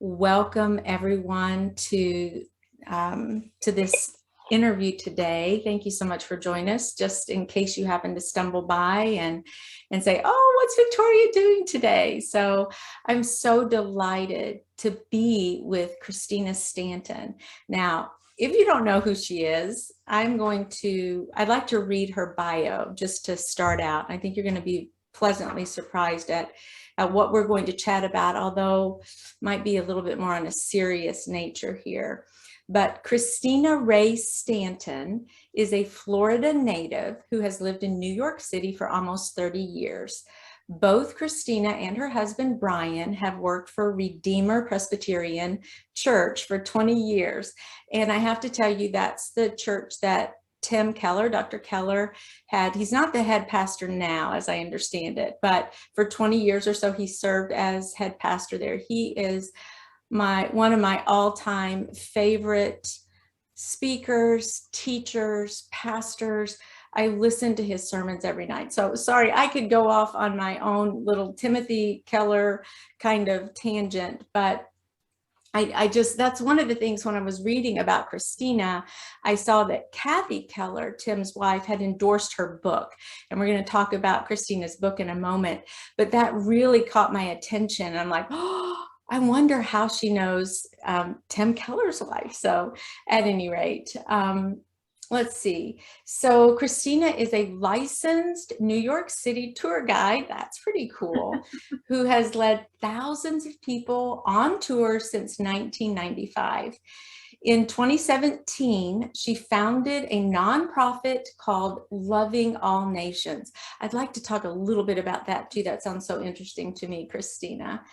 welcome everyone to this interview today. Thank you so much for joining us. Just in case you happen to stumble by and say, "Oh, what's Victoria doing today?" So I'm so delighted to be with Christina Stanton. Now, if you don't know who she is, I'd like to read her bio just to start out. I think you're going to be pleasantly surprised at what we're going to chat about, although might be a little bit more on a serious nature here. But Christina Ray Stanton is a Florida native who has lived in New York City for almost 30 years. Both Christina and her husband, Brian, have worked for Redeemer Presbyterian Church for 20 years. And I have to tell you, that's the church that Tim Keller, Dr. Keller, he's not the head pastor now, as I understand it, but for 20 years or so, he served as head pastor there. He is one of my all-time favorite speakers, teachers, pastors. I listen to his sermons every night. So sorry, I could go off on my own little Timothy Keller kind of tangent, but that's one of the things when I was reading about Christina, I saw that Kathy Keller, Tim's wife, had endorsed her book. And we're going to talk about Christina's book in a moment. But that really caught my attention. I'm like, oh, I wonder how she knows Tim Keller's wife. So at any rate, let's see. So Christina is a licensed New York City tour guide. That's pretty cool. Who has led thousands of people on tour since 1995. In 2017, she founded a nonprofit called Loving All Nations. I'd like to talk a little bit about that too. That sounds so interesting to me, Christina.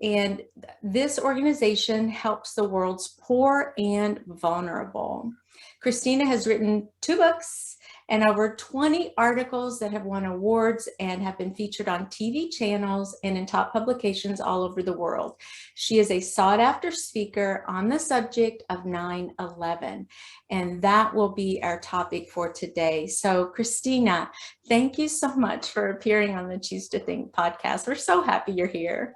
And this organization helps the world's poor and vulnerable. Christina has written 2 books and over 20 articles that have won awards and have been featured on TV channels and in top publications all over the world. She is a sought-after speaker on the subject of 9/11, and that will be our topic for today. So, Christina, thank you so much for appearing on the Choose to Think podcast. We're so happy you're here.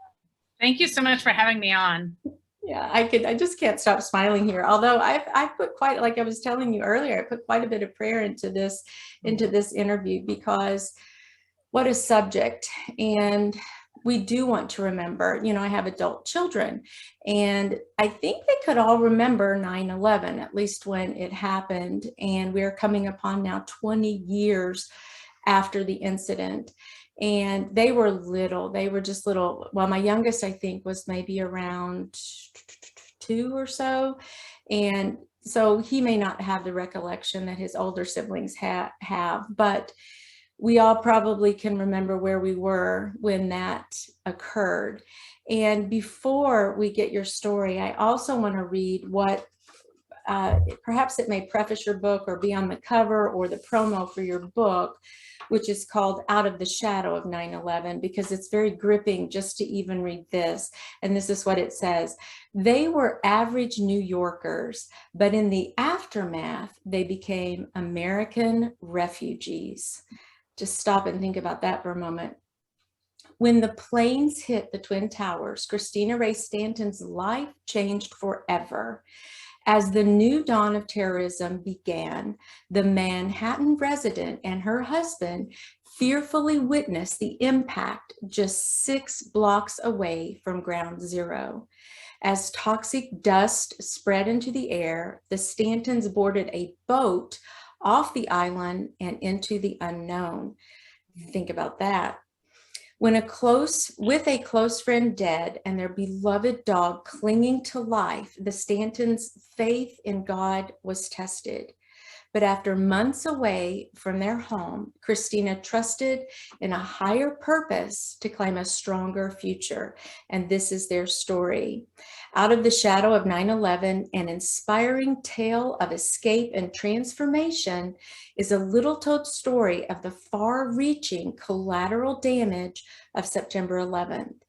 Thank you so much for having me on. Yeah, I just can't stop smiling here. Although I've put quite, like I was telling you earlier, I put quite a bit of prayer into this interview, because what a subject. And we do want to remember, I have adult children, and I think they could all remember 9/11, at least when it happened. And we're coming upon now 20 years after the incident. And they were just little. Well, my youngest, I think, was maybe around 2 or so. And so he may not have the recollection that his older siblings have, but we all probably can remember where we were when that occurred. And before we get your story, I also want to read what perhaps it may preface your book or be on the cover or the promo for your book, which is called Out of the Shadow of 9/11, because it's very gripping just to even read this. And this is what it says. They were average New Yorkers, but in the aftermath, they became American refugees. Just stop and think about that for a moment. When the planes hit the Twin Towers, Christina Ray Stanton's life changed forever. As the new dawn of terrorism began, the Manhattan resident and her husband fearfully witnessed the impact just 6 blocks away from ground zero. As toxic dust spread into the air, the Stantons boarded a boat off the island and into the unknown. Think about that. With a close friend dead and their beloved dog clinging to life, the Stantons' faith in God was tested. But after months away from their home, Christina trusted in a higher purpose to claim a stronger future. And this is their story. Out of the Shadow of 9/11, an inspiring tale of escape and transformation, is a little-told story of the far-reaching collateral damage of September 11th.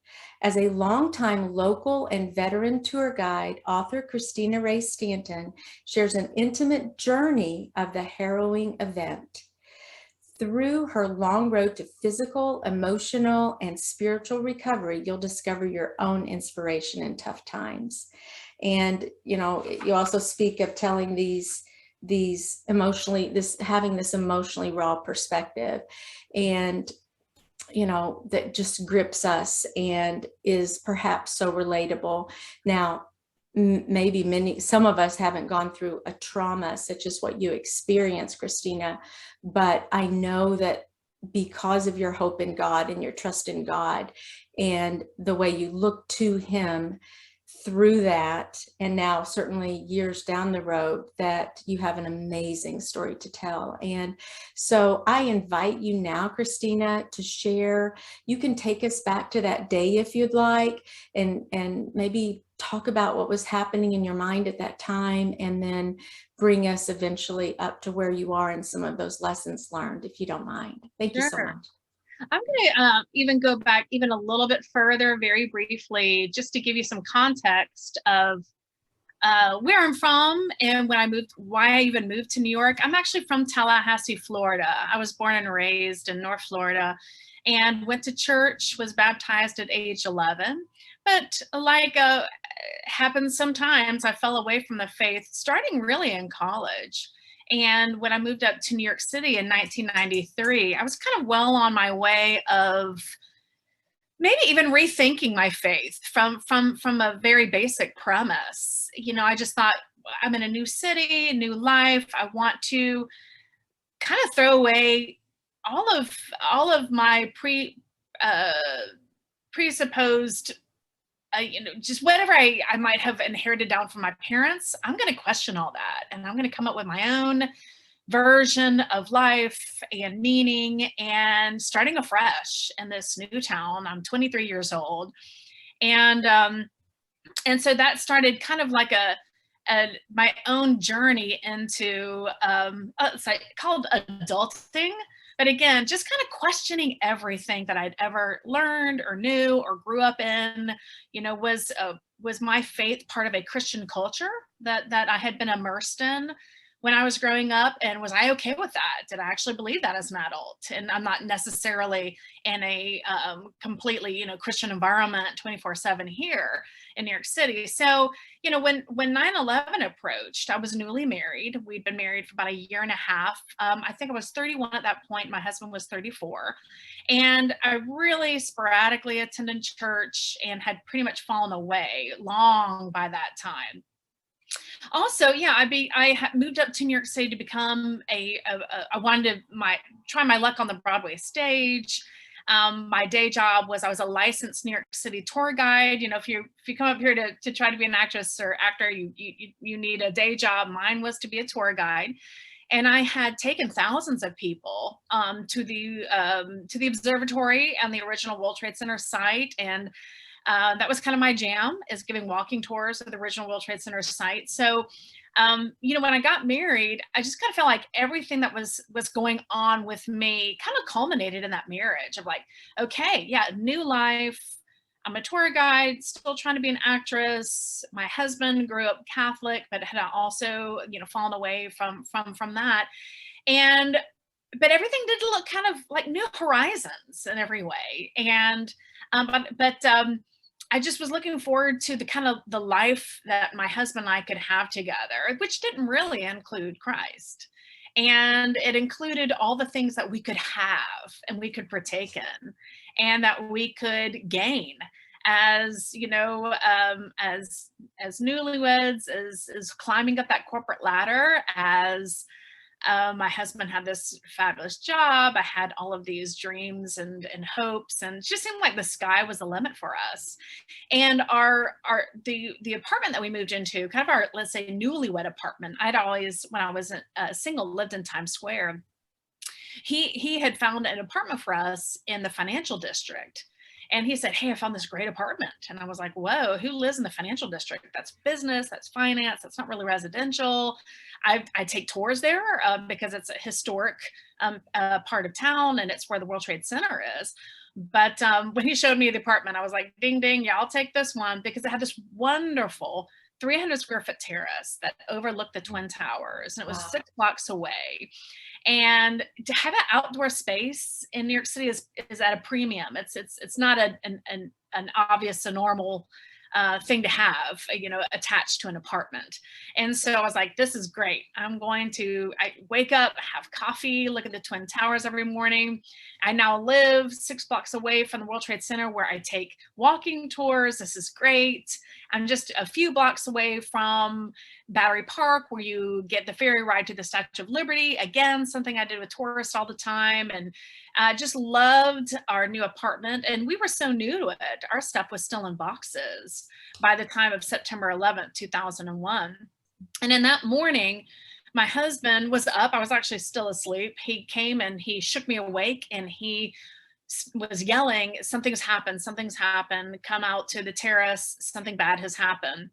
As a longtime local and veteran tour guide, author Christina Ray Stanton shares an intimate journey of the harrowing event. Through her long road to physical, emotional, and spiritual recovery, you'll discover your own inspiration in tough times. And, you also speak of telling these emotionally, having this emotionally raw perspective. And that just grips us and is perhaps so relatable. Now, maybe some of us haven't gone through a trauma such as what you experienced, Christina, but I know that because of your hope in God and your trust in God and the way you look to Him through that, and now certainly years down the road, that you have an amazing story to tell. And so I invite you now, Christina, to share. You can take us back to that day if you'd like, and maybe talk about what was happening in your mind at that time, and then bring us eventually up to where you are and some of those lessons learned, if you don't mind. Thank you so much. I'm going to even go back even a little bit further, very briefly, just to give you some context of where I'm from and why I even moved to New York. I'm actually from Tallahassee, Florida. I was born and raised in North Florida and went to church, was baptized at age 11. But like happens sometimes, I fell away from the faith starting really in college. And when I moved up to New York City in 1993, I was kind of well on my way of maybe even rethinking my faith from a very basic premise. I just thought, I'm in a new city, a new life. I want to kind of throw away all of my presupposed just whatever I might have inherited down from my parents. I'm going to question all that, and I'm going to come up with my own version of life and meaning, and starting afresh in this new town. I'm 23 years old, and so that started kind of like my own journey into it's called adulting. But again, just kind of questioning everything that I'd ever learned or knew or grew up in. Was my faith part of a Christian culture that I had been immersed in when I was growing up? And was I okay with that? Did I actually believe that as an adult? And I'm not necessarily in a completely, Christian environment 24/7 here in New York City. So, when 9/11 approached, I was newly married. We'd been married for about a year and a half. I think I was 31 at that point. My husband was 34. And I really sporadically attended church and had pretty much fallen away long by that time. Also, yeah, I moved up to New York City to become I wanted to try my luck on the Broadway stage. My day job was I was a licensed New York City tour guide. If you come up here to try to be an actress or actor, you need a day job. Mine was to be a tour guide. And I had taken thousands of people to the observatory and the original World Trade Center site, and that was kind of my jam, is giving walking tours of the original World Trade Center site. So, when I got married, I just kind of felt like everything that was going on with me kind of culminated in that marriage of like, okay, yeah, new life. I'm a tour guide, still trying to be an actress. My husband grew up Catholic, but had also, fallen away from that. But everything did look kind of like new horizons in every way. And, but I just was looking forward to the kind of the life that my husband and I could have together, which didn't really include Christ. And it included all the things that we could have and we could partake in and that we could gain as, as newlyweds, as climbing up that corporate ladder, as my husband had this fabulous job. I had all of these dreams and hopes, and it just seemed like the sky was the limit for us. And the apartment that we moved into, kind of our, let's say, newlywed apartment, I'd always, when I was single, lived in Times Square. He had found an apartment for us in the financial district. And he said, hey, I found this great apartment. And I was like, whoa, who lives in the financial district? That's business, that's finance, that's not really residential. I take tours there because it's a historic part of town, and it's where the World Trade Center is. But when he showed me the apartment, I was like, ding, ding, yeah, I'll take this one, because it had this wonderful 300 square foot terrace that overlooked the Twin Towers, and it was 6 blocks away. And to have an outdoor space in New York City is at a premium. It's not an obvious, a normal thing to have, attached to an apartment. And so I was like, this is great. I wake up, have coffee, look at the Twin Towers every morning. I now live 6 blocks away from the World Trade Center, where I take walking tours. This is great. I'm just a few blocks away from Battery Park, where you get the ferry ride to the Statue of Liberty. Again, something I did with tourists all the time. And just loved our new apartment. And we were so new to it. Our stuff was still in boxes by the time of September 11th, 2001. And in that morning, my husband was up. I was actually still asleep. He came and he shook me awake, and he was yelling, something's happened, come out to the terrace, something bad has happened.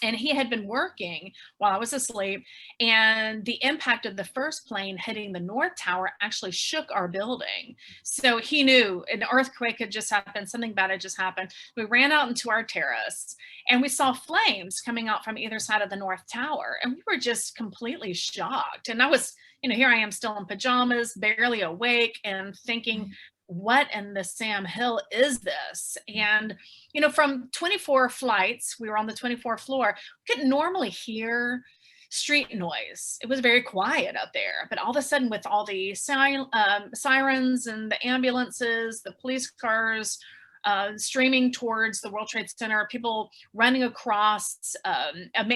And he had been working while I was asleep, and the impact of the first plane hitting the North Tower actually shook our building. So he knew an earthquake had just happened, something bad had just happened. We ran out into our terrace, and we saw flames coming out from either side of the North Tower, and we were just completely shocked. And I was, here I am still in pajamas, barely awake, and thinking, what in the Sam Hill is this? And, from 24 flights, we were on the 24th floor, we couldn't normally hear street noise. It was very quiet up there. But all of a sudden, with all the sirens and the ambulances, the police cars streaming towards the World Trade Center, people running across,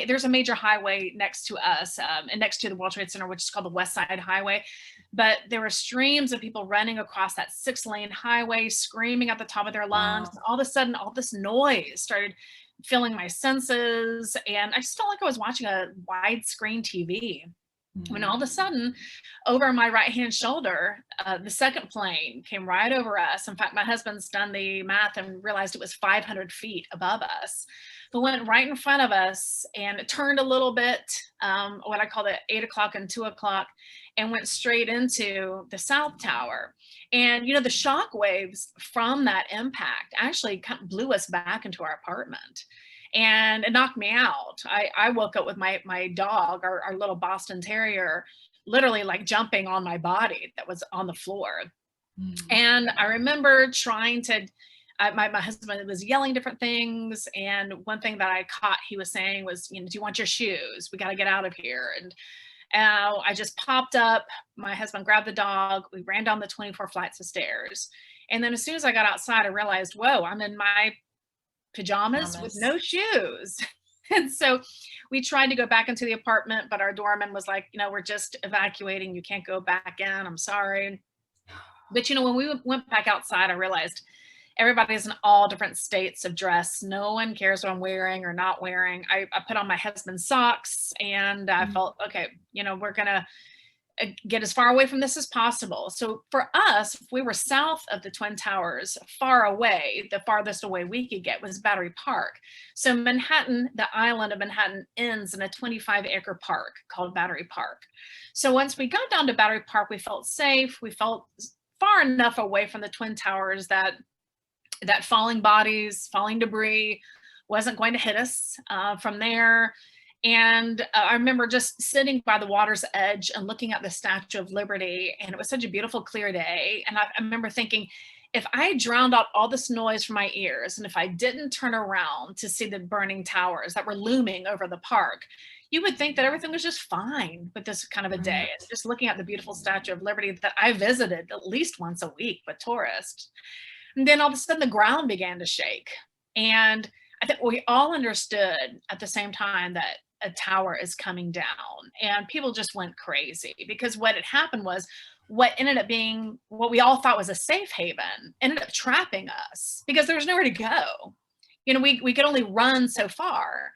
there's a major highway next to us and next to the World Trade Center, which is called the West Side Highway. But there were streams of people running across that 6-lane highway, screaming at the top of their lungs. Wow. All of a sudden, all this noise started filling my senses. And I just felt like I was watching a widescreen TV. When all of a sudden, over my right-hand shoulder, the second plane came right over us. In fact, my husband's done the math and realized it was 500 feet above us, but went right in front of us, and it turned a little bit, what I call the 8 o'clock and 2 o'clock, and went straight into the South Tower. And, the shock waves from that impact actually kind of blew us back into our apartment. And it knocked me out. I woke up with my dog, our little Boston Terrier, literally like jumping on my body that was on the floor. And I remember trying to, my husband was yelling different things. And one thing that I caught he was saying was, do you want your shoes? We got to get out of here. And I just popped up. My husband grabbed the dog. We ran down the 24 flights of stairs. And then as soon as I got outside, I realized, whoa, I'm in my pajamas with no shoes. And so we tried to go back into the apartment, but our doorman was like, we're just evacuating. You can't go back in. I'm sorry. But, when we went back outside, I realized everybody's in all different states of dress. No one cares what I'm wearing or not wearing. I put on my husband's socks, and I felt, okay, we're going to get as far away from this as possible. So for us, if we were south of the Twin Towers, far away, the farthest away we could get was Battery Park. So Manhattan, the island of Manhattan, ends in a 25-acre park called Battery Park. So once we got down to Battery Park, we felt safe. We felt far enough away from the Twin Towers that falling bodies, falling debris wasn't going to hit us from there. And I remember just sitting by the water's edge and looking at the Statue of Liberty, and it was such a beautiful, clear day. And I remember thinking, if I drowned out all this noise from my ears, and if I didn't turn around to see the burning towers that were looming over the park, you would think that everything was just fine with this kind of a day. And just looking at the beautiful Statue of Liberty that I visited at least once a week with tourists. And then all of a sudden the ground began to shake. And I think we all understood at the same time that a tower is coming down, and people just went crazy, because what had happened was what ended up being what we all thought was a safe haven ended up trapping us, because there was nowhere to go. We could only run so far.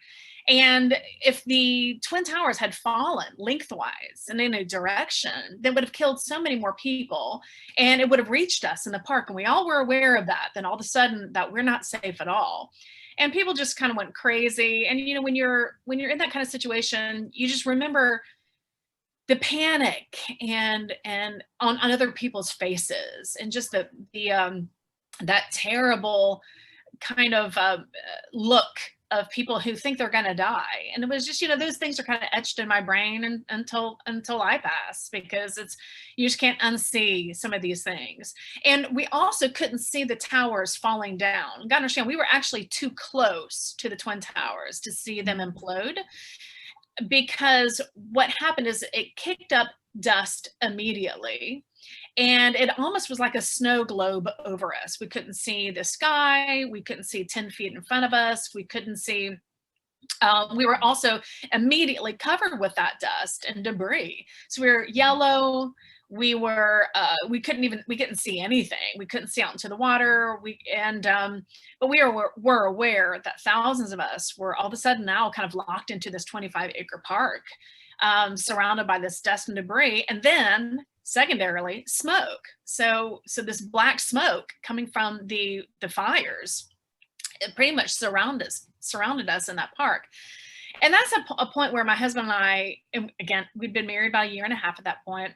And if the Twin Towers had fallen lengthwise and in a direction, that would have killed so many more people, and it would have reached us in the park. And we all were aware of that. Then all of a sudden that we're not safe at all. And people just kind of went crazy. And, when you're in that kind of situation, you just remember the panic and on other people's faces, and just that terrible kind of look of people who think they're going to die. And it was just, those things are kind of etched in my brain until I pass, because you just can't unsee some of these things. And we also couldn't see the towers falling down. You gotta understand, we were actually too close to the Twin Towers to see them implode, because what happened is it kicked up dust immediately. And it almost was like a snow globe over us. We couldn't see the sky. We couldn't see 10 feet in front of us. We couldn't see. We were also immediately covered with that dust and debris. So we were yellow. We couldn't see anything. We couldn't see out into the water. But we were aware that thousands of us were all of a sudden now kind of locked into this 25-acre park, surrounded by this dust and debris. And then secondarily, smoke. So this black smoke coming from the fires, it pretty much surrounded us in that park. And that's a point where my husband and I, and again, we'd been married about a year and a half at that point,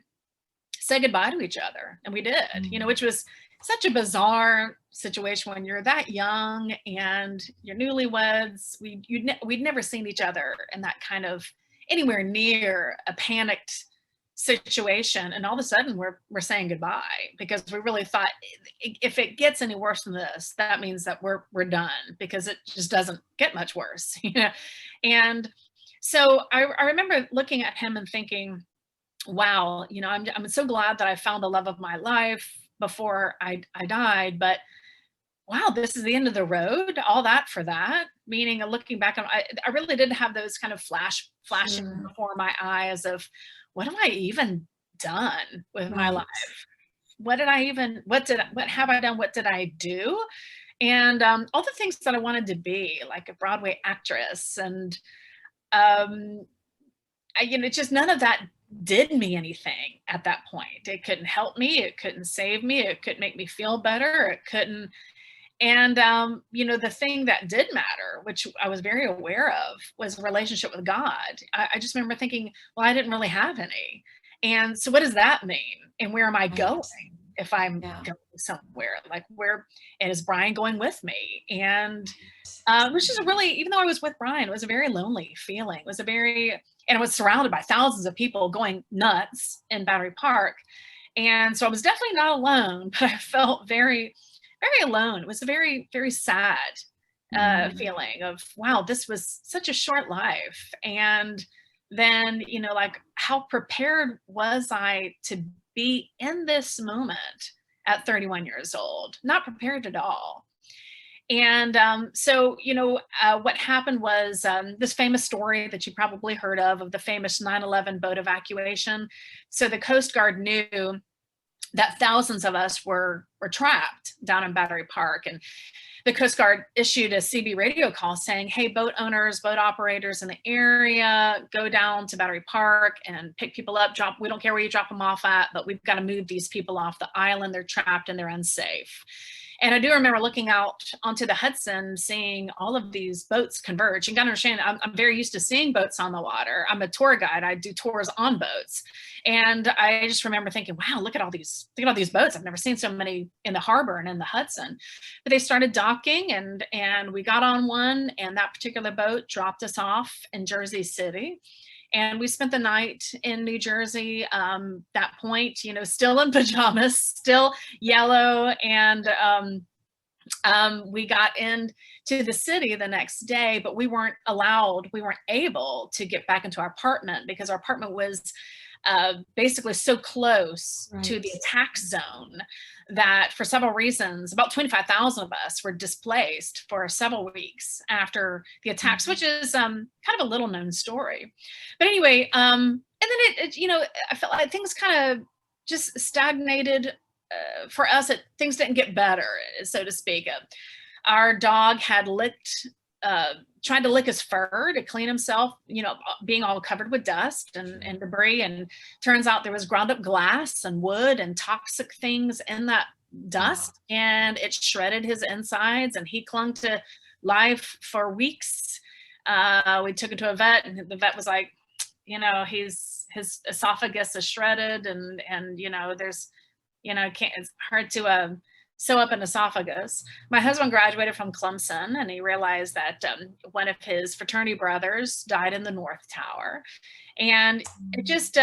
said goodbye to each other. And we did, which was such a bizarre situation when you're that young and you're newlyweds. We'd never seen each other in that kind of anywhere near a panicked situation, and all of a sudden we're saying goodbye, because we really thought if it gets any worse than this, that means that we're done, because it just doesn't get much worse. And so I remember looking at him and thinking, wow, I'm so glad that I found the love of my life before I died, but wow, this is the end of the road, all that for that. Meaning, looking back, I really did have those kind of flashing before my eyes of, what have I even done with my life? What have I done? What did I do? And all the things that I wanted to be, like a Broadway actress, and just none of that did me anything at that point. It couldn't help me. It couldn't save me. It couldn't make me feel better. It couldn't. And, the thing that did matter, which I was very aware of, was a relationship with God. I just remember thinking, well, I didn't really have any. And so what does that mean? And where am I going if I'm going somewhere? Like, and is Brian going with me? And which is even though I was with Brian, it was a very lonely feeling. And I was surrounded by thousands of people going nuts in Battery Park. And so I was definitely not alone, but I felt very, very alone. It was a very, very sad feeling of, wow, this was such a short life. And then, like, how prepared was I to be in this moment at 31 years old? Not prepared at all. And so, what happened was this famous story that you probably heard of the famous 9/11 boat evacuation. So the Coast Guard knew that thousands of us were trapped down in Battery Park. And the Coast Guard issued a CB radio call saying, hey, boat owners, boat operators in the area, go down to Battery Park and pick people up. We don't care where you drop them off at, but we've got to move these people off the island. They're trapped and they're unsafe. And I do remember looking out onto the Hudson, seeing all of these boats converge. You got to understand, I'm very used to seeing boats on the water. I'm a tour guide. I do tours on boats. And I just remember thinking, wow, look at all these boats. I've never seen so many in the harbor and in the Hudson. But they started docking, and we got on one, and that particular boat dropped us off in Jersey City. And we spent the night in New Jersey, that point, still in pajamas, still yellow. And we got into the city the next day, but we weren't able to get back into our apartment, because our apartment was basically so close to the attack zone that, for several reasons, about 25,000 of us were displaced for several weeks after the attacks, which is kind of a little known story. But anyway, and then I felt like things kind of just stagnated for us. Things didn't get better, so to speak. Our dog had tried to lick his fur to clean himself, being all covered with dust and debris. And turns out there was ground up glass and wood and toxic things in that dust, and it shredded his insides, and he clung to life for weeks. We took him to a vet, and the vet was like, his esophagus is shredded, and there's, it's hard to sew up an esophagus. My husband graduated from Clemson, and he realized that one of his fraternity brothers died in the North Tower. And it just,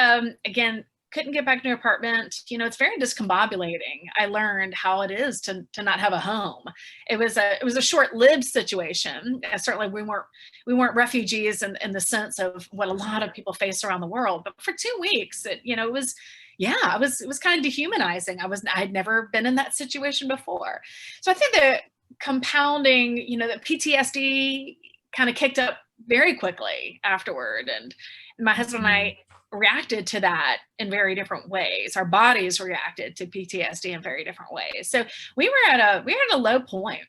again, couldn't get back to an apartment. You know, it's very discombobulating. I learned how it is to not have a home. It was a short-lived situation. Certainly we weren't refugees in the sense of what a lot of people face around the world, but for 2 weeks, it was, yeah, it was kind of dehumanizing. I'd never been in that situation before. So I think the compounding, the PTSD kind of kicked up very quickly afterward. And my husband and I reacted to that in very different ways. Our bodies reacted to PTSD in very different ways. So we were at a low point.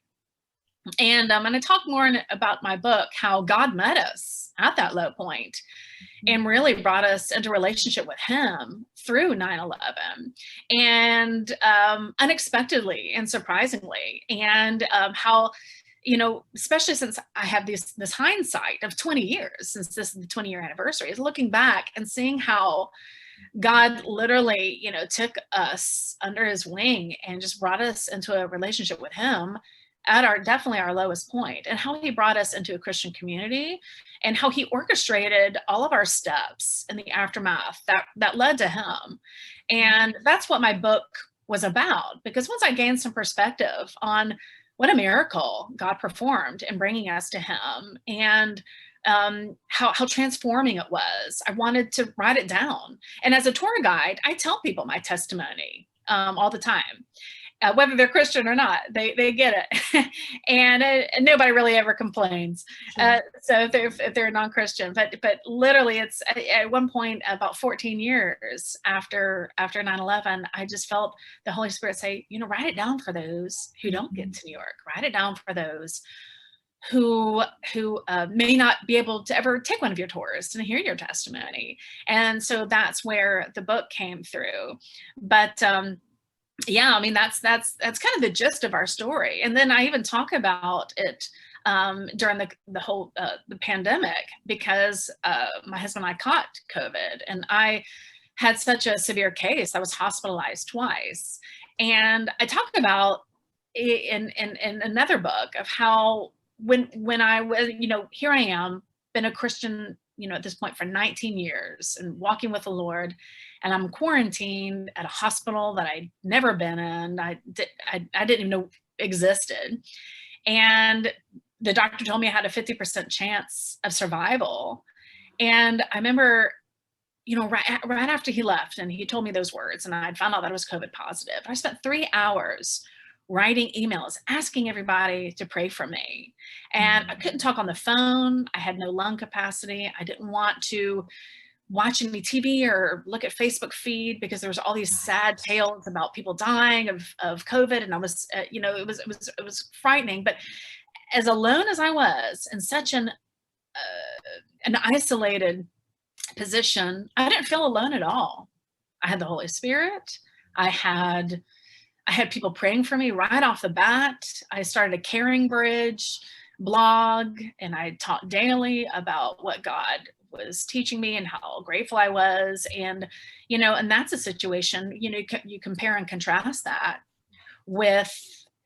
And I'm going to talk more about my book, how God met us at that low point and really brought us into relationship with him through 9/11, and unexpectedly and surprisingly, and how, especially since I have this hindsight of 20 years, since this is the 20-year anniversary, is looking back and seeing how God literally, took us under his wing and just brought us into a relationship with him at definitely our lowest point, and how he brought us into a Christian community, and how he orchestrated all of our steps in the aftermath that led to him. And that's what my book was about, because once I gained some perspective on what a miracle God performed in bringing us to him, and how transforming it was, I wanted to write it down. And as a tour guide, I tell people my testimony all the time. Whether they're Christian or not, they get it, and nobody really ever complains. So if they're non-Christian, but literally, it's at one point about 14 years after 9/11, I just felt the Holy Spirit say, write it down for those who don't get to New York. Write it down for those who may not be able to ever take one of your tours and hear your testimony. And so that's where the book came through. But yeah, I mean, that's kind of the gist of our story. And then I even talk about it during the whole the pandemic, because my husband and I caught COVID, and I had such a severe case. I was hospitalized twice. And I talk about in another book of how when I was, here I am, been a Christian, at this point for 19 years and walking with the Lord, and I'm quarantined at a hospital that I'd never been in. I didn't even know existed. And the doctor told me I had a 50% chance of survival. And I remember, right after he left and he told me those words, and I'd found out that I was COVID positive, I spent 3 hours writing emails, asking everybody to pray for me. And I couldn't talk on the phone. I had no lung capacity. I didn't want to watch any TV or look at Facebook feed, because there was all these sad tales about people dying of COVID. And I was, it was frightening. But as alone as I was in such an isolated position, I didn't feel alone at all. I had the Holy Spirit. I had people praying for me right off the bat. I started a Caring Bridge blog, and I taught daily about what God was teaching me and how grateful I was. And, and that's a situation, you compare and contrast that with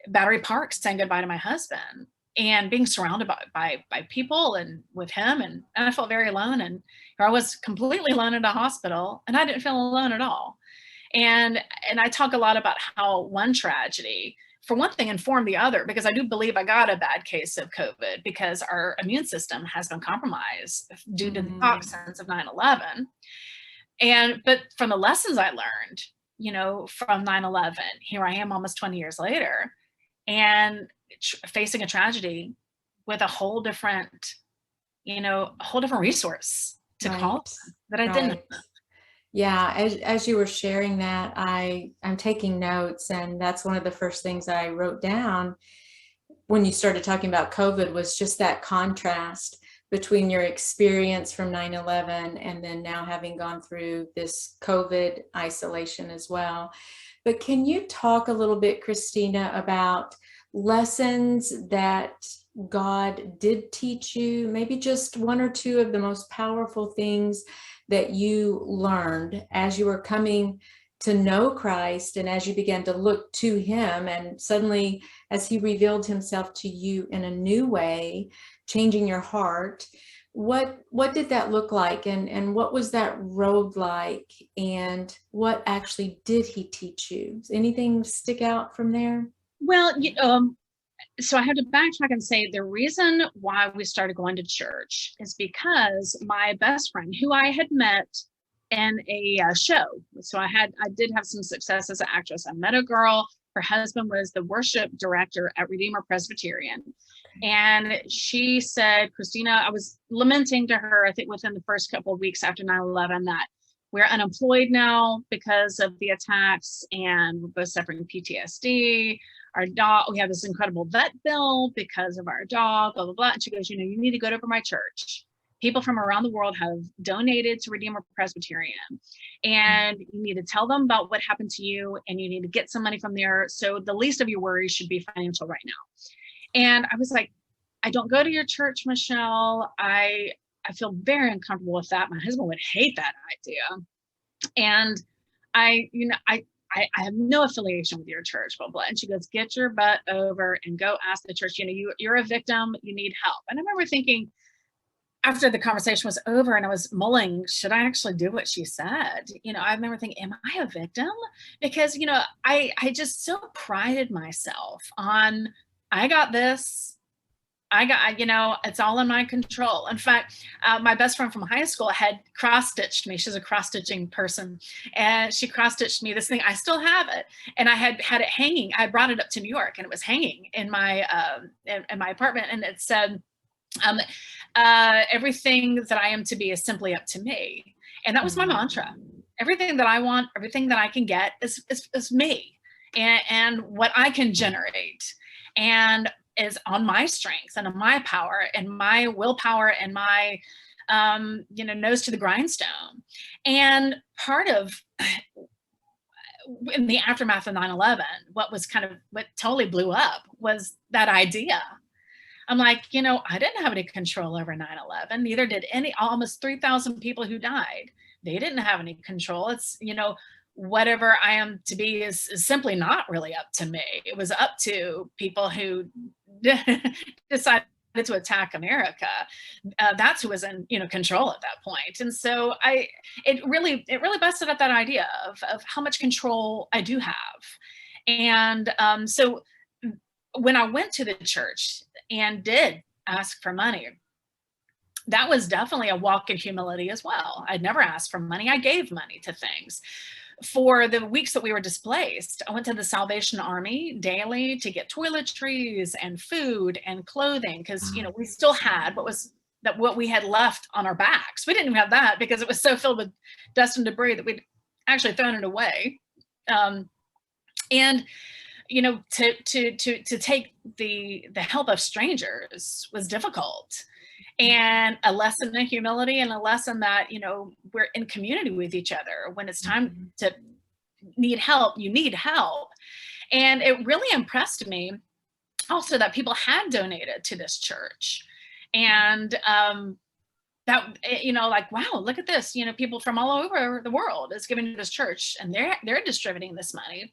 Battery Park saying goodbye to my husband and being surrounded by people and with him. And I felt very alone, and I was completely alone in a hospital, and I didn't feel alone at all. And I talk a lot about how one tragedy, for one thing, informed the other, because I do believe I got a bad case of COVID because our immune system has been compromised due to the toxins of 9/11. But from the lessons I learned, from 9/11, here I am almost 20 years later, and facing a tragedy with a whole different resource to call that I didn't. Yeah, as you were sharing that, I'm taking notes, and that's one of the first things I wrote down when you started talking about COVID, was just that contrast between your experience from 9/11 and then now having gone through this COVID isolation as well. But can you talk a little bit, Christina, about lessons that God did teach you, maybe just one or two of the most powerful things that you learned as you were coming to know Christ, and as you began to look to him, and suddenly as he revealed himself to you in a new way, changing your heart, what did that look like, and what was that road like, and what actually did he teach you? Does anything stick out from there? Well, so I have to backtrack and say the reason why we started going to church is because my best friend, who I had met in a show, so I did have some success as an actress. I met a girl. Her husband was the worship director at Redeemer Presbyterian. And she said, Christina, I was lamenting to her, I think within the first couple of weeks after 9/11, that we're unemployed now because of the attacks, and we're both suffering PTSD. Our dog, we have this incredible vet bill because of our dog, blah, blah, blah. And she goes, you need to go to my church. People from around the world have donated to Redeemer Presbyterian, and you need to tell them about what happened to you, and you need to get some money from there. So the least of your worries should be financial right now. And I was like, I don't go to your church, Michelle. I feel very uncomfortable with that. My husband would hate that idea. And I have no affiliation with your church, blah, blah. And she goes, get your butt over and go ask the church, you're a victim, you need help. And I remember thinking, after the conversation was over and I was mulling, should I actually do what she said? I remember thinking, am I a victim? Because, I just so prided myself on, I got this. It's all in my control. In fact, my best friend from high school had cross-stitched me. She's a cross-stitching person. And she cross-stitched me this thing. I still have it. And I had it hanging. I brought it up to New York, and it was hanging in my apartment. And it said, everything that I am to be is simply up to me. And that was my mantra. Everything that I want, everything that I can get is me and what I can generate. And is on my strength and on my power and my willpower and my, nose to the grindstone. And part of, in the aftermath of 9/11, what totally blew up was that idea. I'm like, I didn't have any control over 9/11. Neither did almost 3,000 people who died. They didn't have any control. It's, whatever I am to be is simply not really up to me. It was up to people who decided to attack America. That's who was in control at that point. And so it really busted up that idea of how much control I do have. And so when I went to the church and did ask for money, that was definitely a walk in humility as well. I'd never asked for money. I gave money to things. For the weeks that we were displaced, I went to the Salvation Army daily to get toiletries and food and clothing, because we still had what we had left on our backs. We didn't even have that because it was so filled with dust and debris that we'd actually thrown it away. And to take the help of strangers was difficult. And a lesson in humility, and a lesson that, we're in community with each other. When it's time to need help, you need help. And it really impressed me also that people had donated to this church. And that, like, wow, look at this, people from all over the world is giving to this church, and they're distributing this money.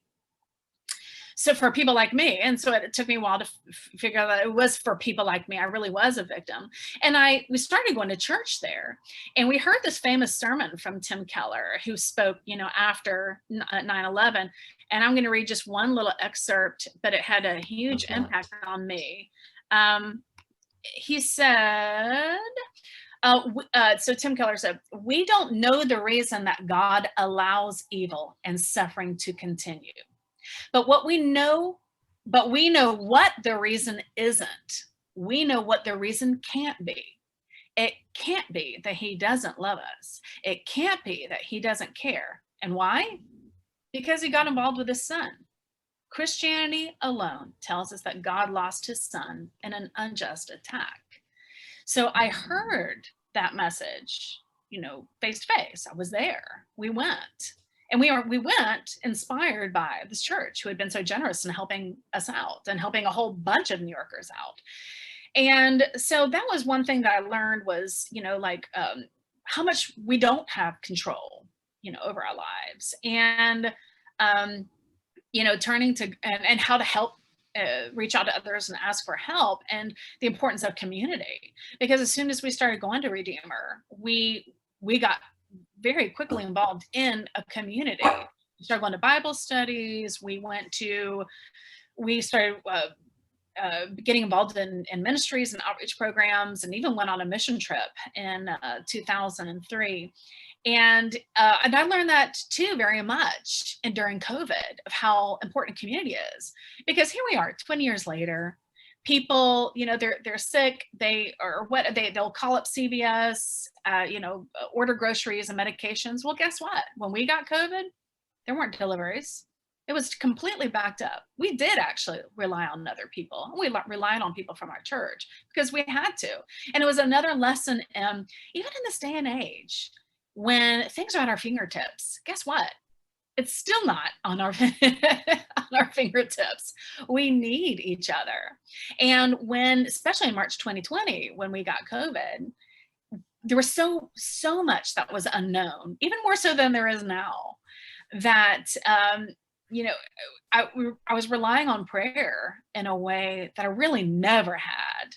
So for people like me, and so it took me a while to figure out that it was for people like me. I really was a victim. And we started going to church there, and we heard this famous sermon from Tim Keller, who spoke, after 9/11. And I'm going to read just one little excerpt, but it had a huge impact on me. He said, so Tim Keller said, we don't know the reason that God allows evil and suffering to continue. But we know what the reason isn't. We know what the reason can't be. It can't be that he doesn't love us. It can't be that he doesn't care. And why? Because he got involved with his son. Christianity alone tells us that God lost his son in an unjust attack. So I heard that message, face to face. I was there. We went. And we went inspired by this church, who had been so generous in helping us out and helping a whole bunch of New Yorkers out. And so that was one thing that I learned was, how much we don't have control. over our lives. And, turning to, and how to help reach out to others and ask for help, and the importance of community. Because as soon as we started going to Redeemer, we got very quickly involved in a community. We started going to Bible studies. We started getting involved in ministries and outreach programs, and even went on a mission trip in 2003. And I learned that too very much, and during COVID, of how important community is. Because here we are 20 years later, people, they're sick, they'll call up CVS, order groceries and medications. Well, guess what? When we got COVID, there weren't deliveries. It was completely backed up. We did actually rely on other people. We relied on people from our church because we had to. And it was another lesson, even in this day and age, when things are at our fingertips, guess what? It's still not on our, on our fingertips. We need each other. And especially in March 2020, when we got COVID, there was so much that was unknown, even more so than there is now, that, I was relying on prayer in a way that I really never had,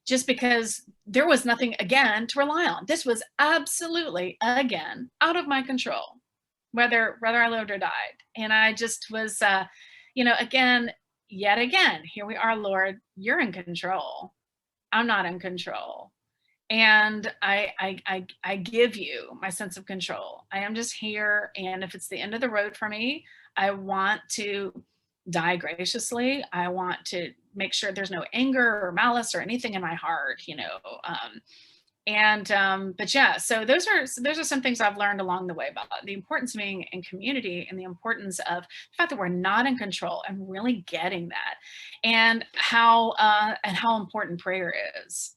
just because there was nothing, again, to rely on. This was absolutely, again, out of my control, whether I lived or died. And I just was, again, yet again, here we are, Lord, you're in control. I'm not in control. And I give you my sense of control. I am just here. And if it's the end of the road for me, I want to die graciously. I want to make sure there's no anger or malice or anything in my heart, but yeah, so those are some things I've learned along the way about the importance of being in community, and the importance of the fact that we're not in control, and really getting that, and how important prayer is.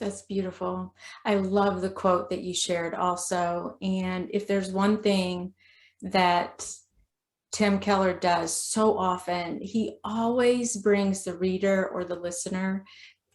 That's beautiful. I love the quote that you shared also. And if there's one thing that Tim Keller does so often, he always brings the reader or the listener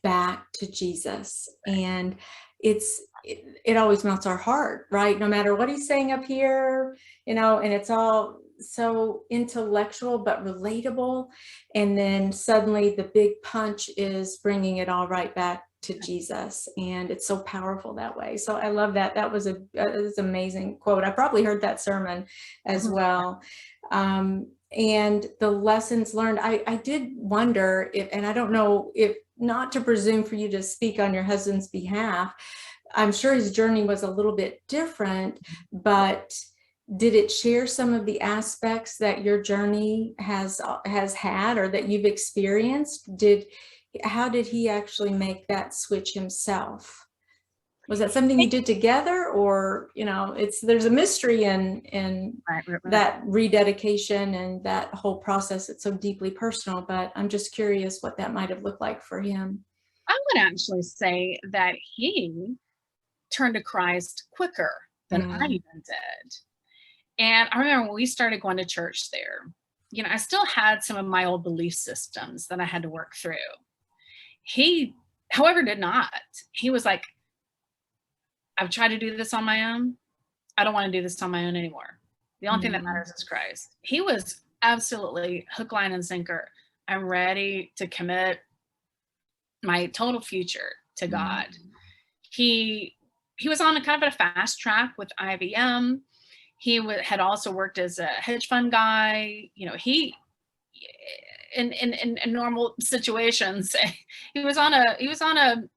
back to Jesus. And it always melts our heart, right? No matter what he's saying up here, and it's all so intellectual but relatable. And then suddenly the big punch is bringing it all right back to Jesus. And it's so powerful that way. So I love that. That was an amazing quote. I probably heard that sermon as well. And the lessons learned, I did wonder if, and I don't know if, not to presume for you to speak on your husband's behalf, I'm sure his journey was a little bit different, but did it share some of the aspects that your journey has had, or that you've experienced? How did he actually make that switch himself? Was that something you did together, or, there's a mystery in right. that rededication and that whole process. It's so deeply personal, but I'm just curious what that might have looked like for him. I would actually say that he turned to Christ quicker than I even did. And I remember when we started going to church there, I still had some of my old belief systems that I had to work through. He, however, did not. He was like, I've tried to do this on my own. I don't want to do this on my own anymore. The only thing that matters is Christ. He was absolutely hook, line, and sinker. I'm ready to commit my total future to God. He was on a kind of a fast track with IBM. He had also worked as a hedge fund guy. He, in normal situations, he was on a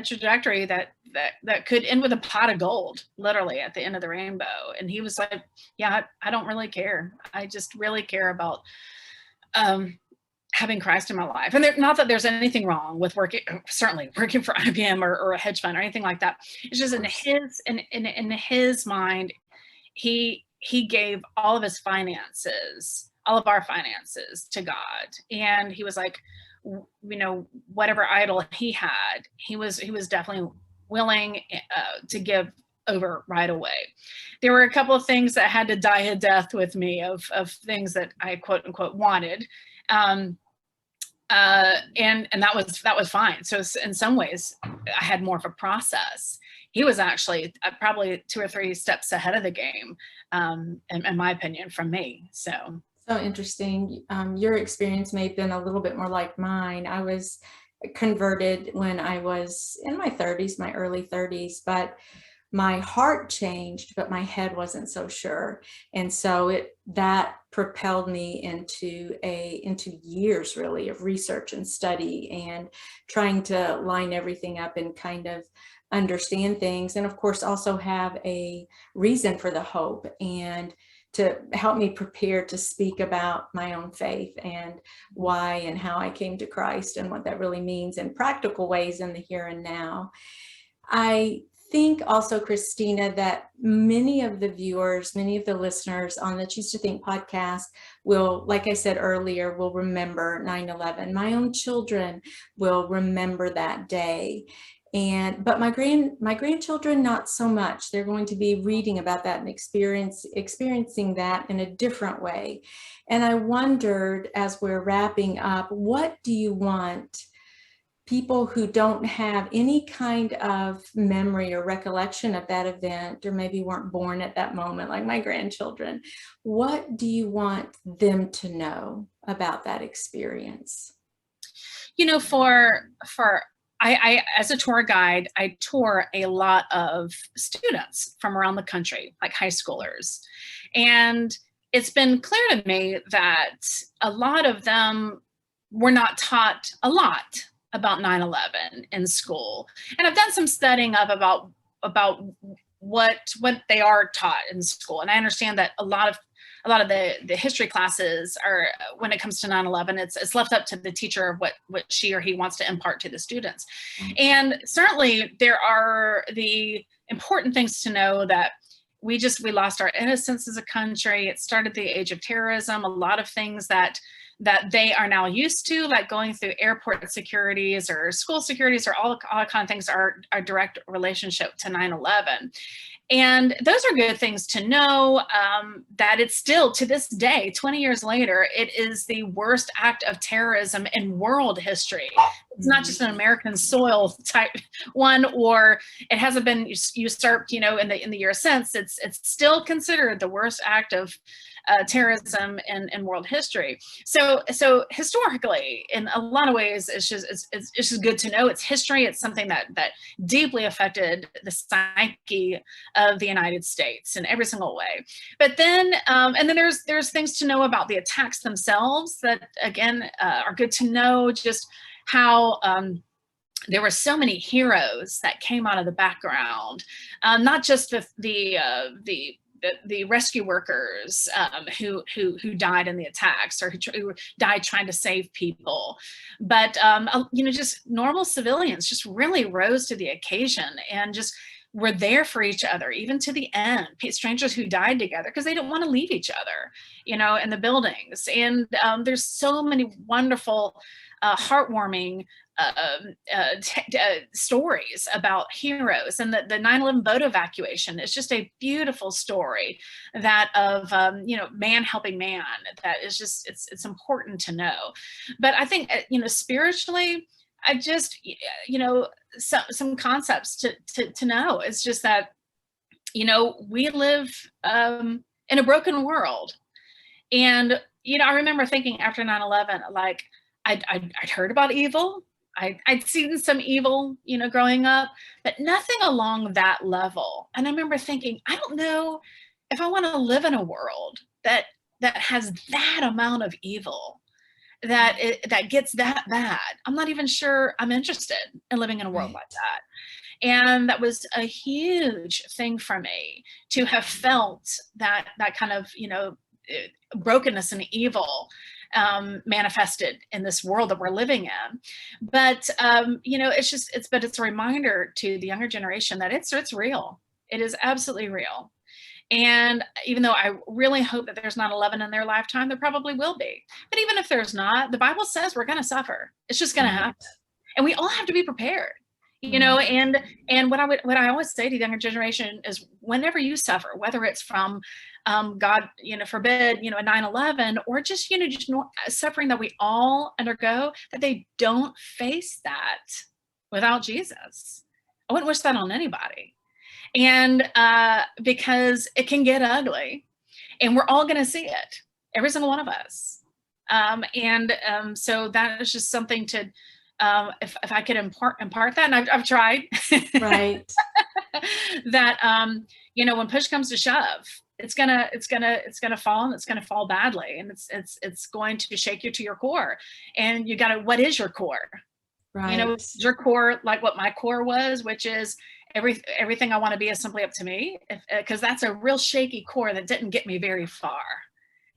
trajectory that could end with a pot of gold, literally at the end of the rainbow. And he was like, yeah, I don't really care. I just really care about having Christ in my life. And not that there's anything wrong with certainly working for IBM or a hedge fund or anything like that. It's just in his mind, he gave all of his finances, all of our finances, to God. And he was like, whatever idol he had, he was definitely willing to give over right away. There were a couple of things that had to die a death with me, of things that I quote unquote wanted. And that was fine. So in some ways, I had more of a process. He was actually probably 2 or 3 steps ahead of the game, in my opinion, from me. So interesting. Your experience may have been a little bit more like mine. I was converted when I was in my 30s, my early 30s, but my heart changed, but my head wasn't so sure. And so that propelled me into years really of research and study and trying to line everything up and kind of understand things. And of course, also have a reason for the hope and to help me prepare to speak about my own faith and why and how I came to Christ and what that really means in practical ways in the here and now. I think also, Christina, that many of the viewers, many of the listeners on the Choose to Think podcast will, like I said earlier, will remember 9/11. My own children will remember that day. But my grandchildren, not so much. They're going to be reading about that and experiencing that in a different way. And I wondered, as we're wrapping up, what do you want people who don't have any kind of memory or recollection of that event, or maybe weren't born at that moment, like my grandchildren, what do you want them to know about that experience? I as a tour guide, I tour a lot of students from around the country, like high schoolers. And it's been clear to me that a lot of them were not taught a lot about 9/11 in school. And I've done some studying up about what they are taught in school. And I understand that a lot of the history classes are, when it comes to 9/11, it's left up to the teacher what she or he wants to impart to the students. And certainly there are the important things to know, that we lost our innocence as a country. It started the age of terrorism. A lot of things that they are now used to, like going through airport securities or school securities, or all kind of things, are a direct relationship to 9/11. And those are good things to know, that it's still, to this day, 20 years later, it is the worst act of terrorism in world history. It's not just an American soil type one, or it hasn't been usurped, in the year since. It's still considered the worst act of terrorism in world history. So historically, in a lot of ways, it's just good to know it's history. It's something that deeply affected the psyche of the United States in every single way. But then, and then there's things to know about the attacks themselves that, again, are good to know. Just how there were so many heroes that came out of the background, not just the rescue workers who died in the attacks, or who died trying to save people, but just normal civilians just really rose to the occasion and just were there for each other, even to the end. Strangers who died together because they didn't want to leave each other, in the buildings. And there's so many wonderful, heartwarming stories about heroes. And the 9/11 boat evacuation is just a beautiful story, that of man helping man. That is just, it's important to know. But I think spiritually, I just some concepts to know. It's just that we live in a broken world. And I remember thinking after 9/11, like, I'd heard about evil. I'd seen some evil, growing up, but nothing along that level. And I remember thinking, I don't know if I want to live in a world that has that amount of evil, that gets that bad. I'm not even sure I'm interested in living in a world like that. And that was a huge thing for me, to have felt that kind of, brokenness and evil manifested in this world that we're living in. But it's a reminder to the younger generation that it's real. It is absolutely real. And even though I really hope that there's not 11 in their lifetime, there probably will be. But even if there's not, the Bible says we're going to suffer. It's just going to happen. And we all have to be prepared. And what I always say to the younger generation is, whenever you suffer, whether it's from God, forbid, a 9/11, or just suffering that we all undergo, that they don't face that without Jesus. I wouldn't wish that on anybody. And because it can get ugly, and we're all going to see it, every single one of us. So that is just something to, if I could impart that, and I've tried, Right. that when push comes to shove, it's gonna fall, and it's gonna fall badly, and it's going to shake you to your core. And you gotta, what is your core? Right. Your core, like what my core was, which is everything I want to be is simply up to me, because that's a real shaky core that didn't get me very far,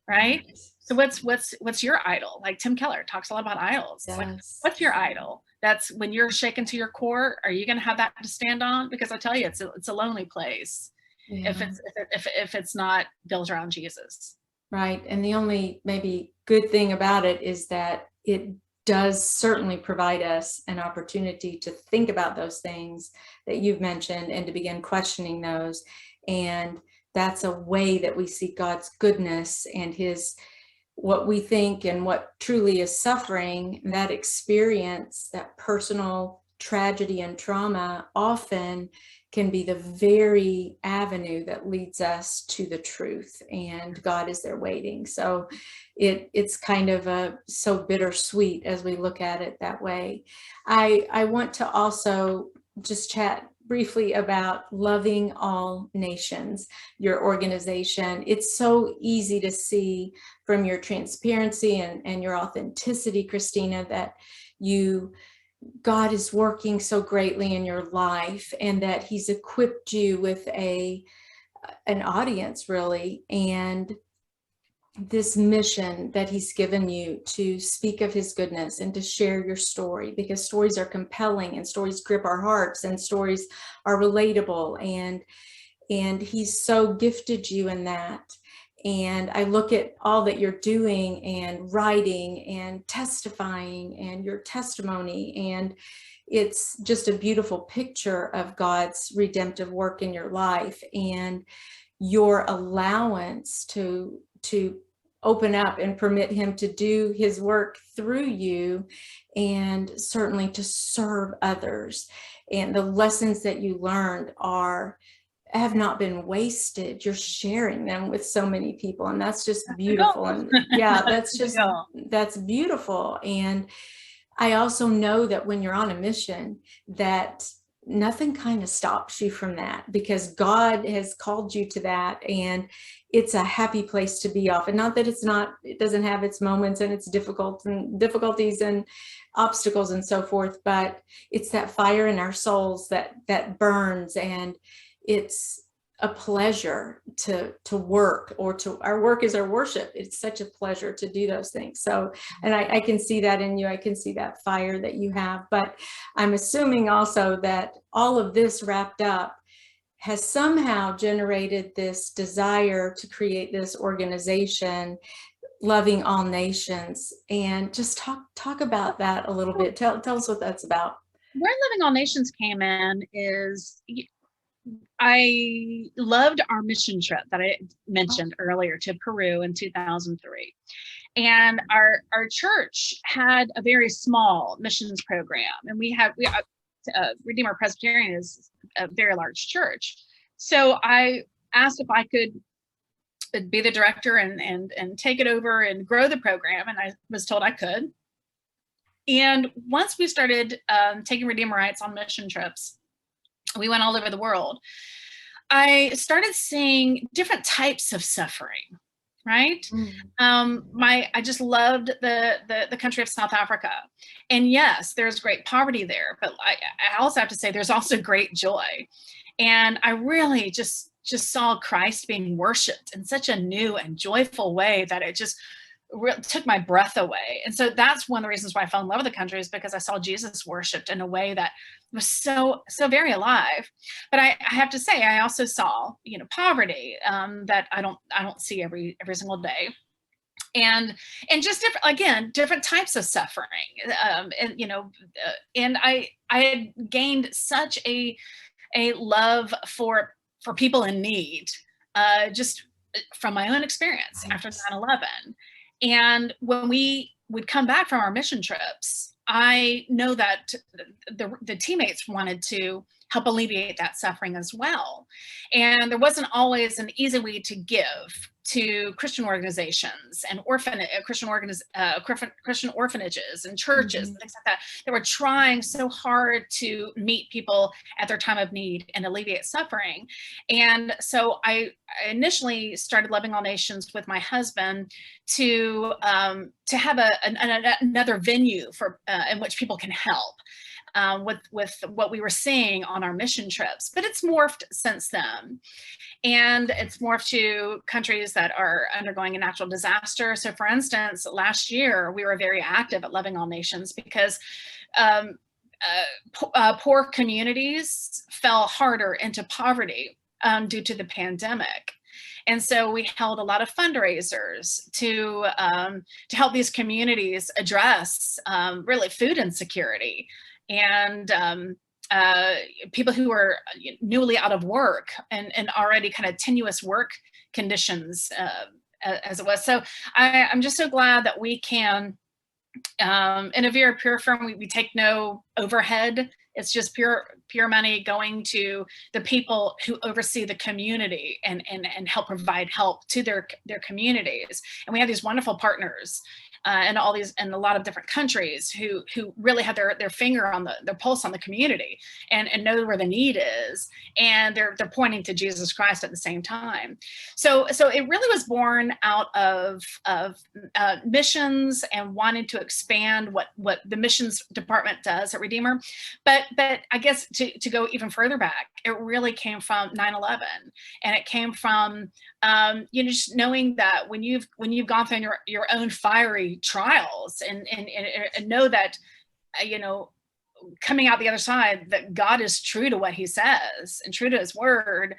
right? So what's your idol? Like Tim Keller talks a lot about idols. Yes. Like, what's your idol? That's when you're shaken to your core. Are you going to have that to stand on? Because I tell you, it's a lonely place if it's not built around Jesus. Right. And the only maybe good thing about it is that it does certainly provide us an opportunity to think about those things that you've mentioned and to begin questioning those. And that's a way that we see God's goodness and his, what we think and what truly is suffering. That experience, that personal tragedy and trauma, often can be the very avenue that leads us to the truth, and God is there waiting. So it's kind of so bittersweet as we look at it that way. I want to also just chat briefly about Loving All Nations, your organization. It's so easy to see from your transparency and your authenticity, Christina, that God is working so greatly in your life, and that he's equipped you with an audience, really, and this mission that he's given you to speak of his goodness and to share your story, because stories are compelling and stories grip our hearts and stories are relatable, and he's so gifted you in that. And I look at all that you're doing and writing and testifying and your testimony, and it's just a beautiful picture of God's redemptive work in your life and your allowance to open up and permit him to do his work through you, and certainly to serve others. And the lessons that you learned have not been wasted. You're sharing them with so many people, and that's just beautiful. And yeah, that's beautiful. And I also know that when you're on a mission, that nothing kind of stops you from that, because God has called you to that, and it's a happy place to be off. And not that it doesn't have its moments and its difficulties and obstacles and so forth, but it's that fire in our souls that burns, and it's a pleasure to work, or our work is our worship. It's such a pleasure to do those things. So, and I can see that in you. I can see that fire that you have, but I'm assuming also that all of this wrapped up has somehow generated this desire to create this organization, Loving All Nations. And just talk about that a little bit. Tell us what that's about. Where Loving All Nations came in is, I loved our mission trip that I mentioned earlier to Peru in 2003. And our church had a very small missions program, and we Redeemer Presbyterian is a very large church. So I asked if I could be the director and take it over and grow the program, and I was told I could. And once we started taking Redeemerites on mission trips, we went all over the world. I started seeing different types of suffering, right? I just loved the country of South Africa. And yes, there's great poverty there, but I also have to say there's also great joy. And I really just saw Christ being worshiped in such a new and joyful way that it just took my breath away. And so that's one of the reasons why I fell in love with the country, is because I saw Jesus worshiped in a way that was so very alive. But I have to say, I also saw, poverty that I don't see every single day. and just different, again, different types of suffering. And and I had gained such a love for people in need, just from my own experience after 9/11. And when we would come back from our mission trips, I know that the teammates wanted to help alleviate that suffering as well. And there wasn't always an easy way to give to Christian organizations and Christian orphanages and churches and things like that. They were trying so hard to meet people at their time of need and alleviate suffering. And so I initially started Loving All Nations with my husband to have another venue for in which people can help. With what we were seeing on our mission trips, but it's morphed since then. And it's morphed to countries that are undergoing a natural disaster. So for instance, last year, we were very active at Loving All Nations because poor communities fell harder into poverty due to the pandemic. And so we held a lot of fundraisers to help these communities address really food insecurity and people who are newly out of work and already kind of tenuous work conditions as it was. So I'm just so glad that we can, in a very pure firm, we take no overhead. It's just pure money going to the people who oversee the community and help provide help to their communities. And we have these wonderful partners and a lot of different countries who really have their finger on their pulse on the community and know where the need is, and they're pointing to Jesus Christ at the same time. So it really was born out of missions and wanting to expand what the missions department does at Redeemer. But I guess to go even further back, it really came from 9/11, and it came from just knowing that when you've gone through your own fiery trials and know that coming out the other side, that God is true to what he says and true to his word,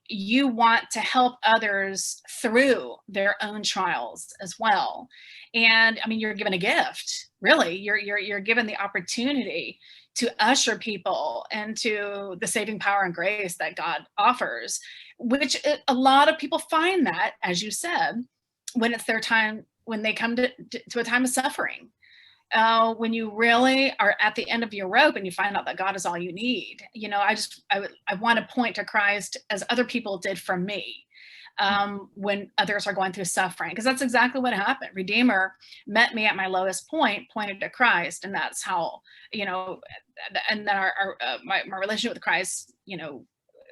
you want to help others through their own trials as well. And I mean, you're given a gift, really. You're given the opportunity to usher people into the saving power and grace that God offers, which a lot of people find that, as you said, when it's their time, when they come to a time of suffering, when you really are at the end of your rope and you find out that God is all you need. I want to point to Christ as other people did for me. When others are going through suffering, because that's exactly what happened. Redeemer met me at my lowest point, pointed to Christ, and that's how, and then my relationship with Christ,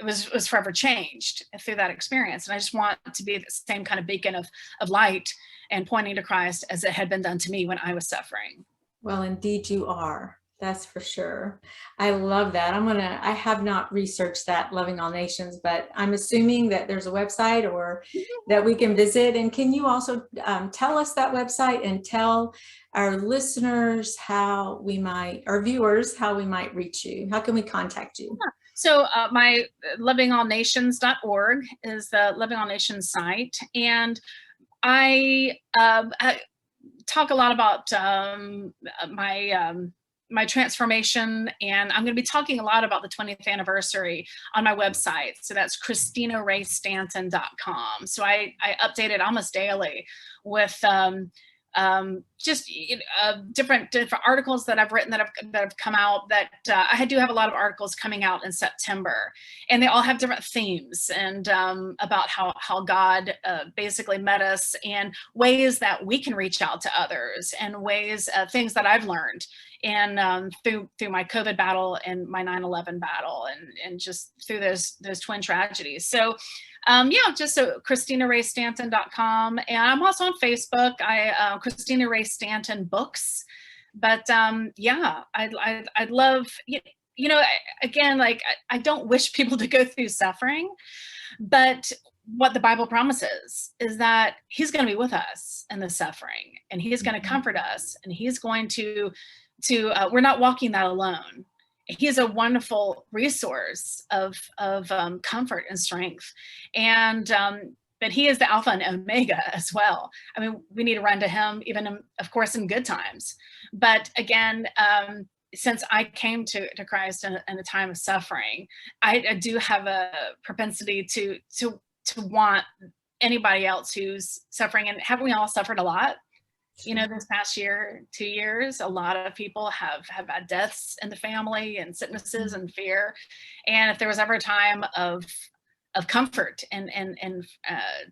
was forever changed through that experience. And I just want to be the same kind of beacon of light and pointing to Christ as it had been done to me when I was suffering. Well, indeed you are. That's for sure. I love that. I have not researched that, Loving All Nations, but I'm assuming that there's a website or that we can visit. And can you also tell us that website and tell our listeners our viewers, how we might reach you? How can we contact you? Yeah. So my lovingallnations.org is the Loving All Nations site. And I talk a lot about my transformation, and I'm going to be talking a lot about the 20th anniversary on my website. So that's ChristinaRayStanton.com. So I update it almost daily with just different articles that I've written that have come out. That I do have a lot of articles coming out in September, and they all have different themes and about how God basically met us and ways that we can reach out to others, and ways things that I've learned and through my COVID battle and my 9/11 battle, and just through those twin tragedies. So just so ChristinaRayStanton.com, and I'm also on Facebook. Christina Ray Stanton Books. But I'd love, again, like I don't wish people to go through suffering, but what the Bible promises is that he's going to be with us in the suffering, and he's going to comfort us, and he's going to we're not walking that alone. He's a wonderful resource of comfort and strength. And but he is the Alpha and Omega as well. I mean, we need to run to him, even of course, in good times. But again, since I came to Christ in a time of suffering, I do have a propensity to want anybody else who's suffering. And haven't we all suffered a lot? You know, this past year, 2 years, a lot of people have had deaths in the family and sicknesses and fear. And if there was ever a time of comfort and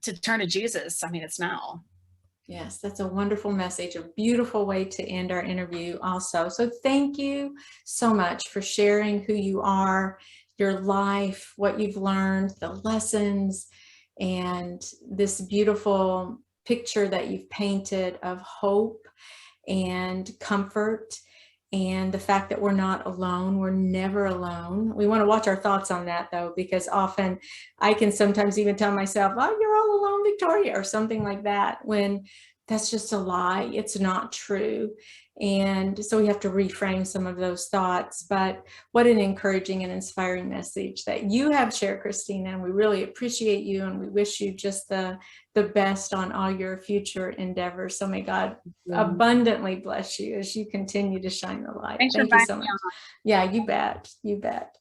to turn to Jesus, I mean, it's now. Yes, that's a wonderful message, a beautiful way to end our interview also. So thank you so much for sharing who you are, your life, what you've learned, the lessons, and this beautiful picture that you've painted of hope and comfort, and the fact that we're not alone. We're never alone. We want to watch our thoughts on that, though, because often I can sometimes even tell myself, oh, you're all alone, Victoria, or something like that, when that's just a lie. It's not true. And so we have to reframe some of those thoughts. But what an encouraging and inspiring message that you have shared, Christina. And we really appreciate you, and we wish you just the best on all your future endeavors. So may God abundantly bless you as you continue to shine the light. Thanks Thank for you so much. Yeah, you bet. You bet.